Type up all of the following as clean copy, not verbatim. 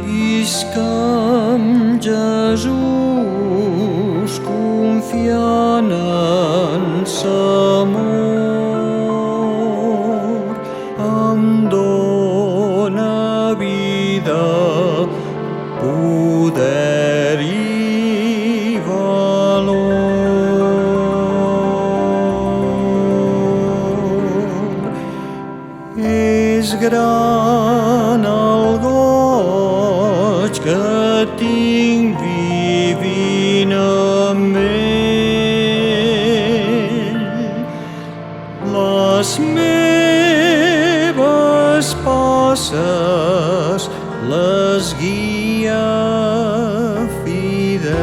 Visquem Jesús confiant en l'amor, em dóna vida, poder i valor. És gran el goig que tinc vivint amb ell. Les meves passes les guia fidel.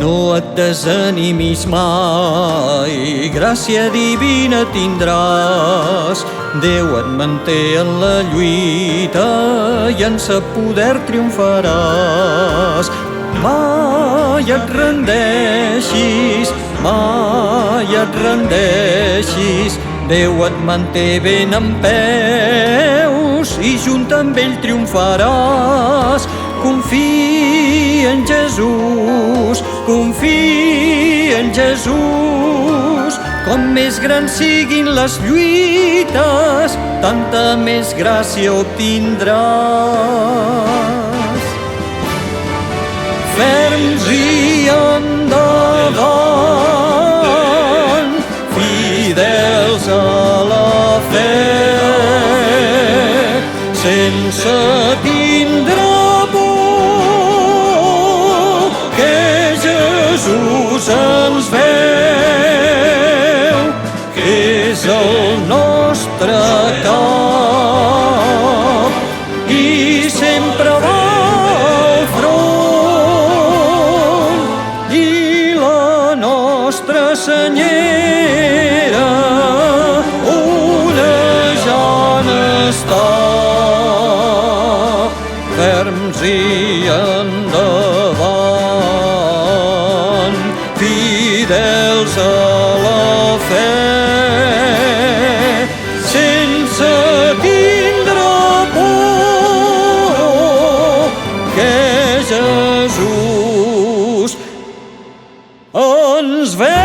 No et desanimis mai, gràcia divina tindràs. Déu et manté en la lluita i en sa poder triomfaràs. Mai et rendeixis, mai et rendeixis. Déu et manté ben en peus i junt amb ell triomfaràs. Confia en Jesús, confia en Jesús. Com més grans siguin les lluites, tanta més gràcia obtindràs. Ferms i endavant, fidels a la fe, sense tindre por, que Jesús ens veu, que és el nostre cap i sempre va al front, i la nostra senyera onejant està. Ferms i endavant, fidels a la fe, sense tindre por, que Jesús ens veu.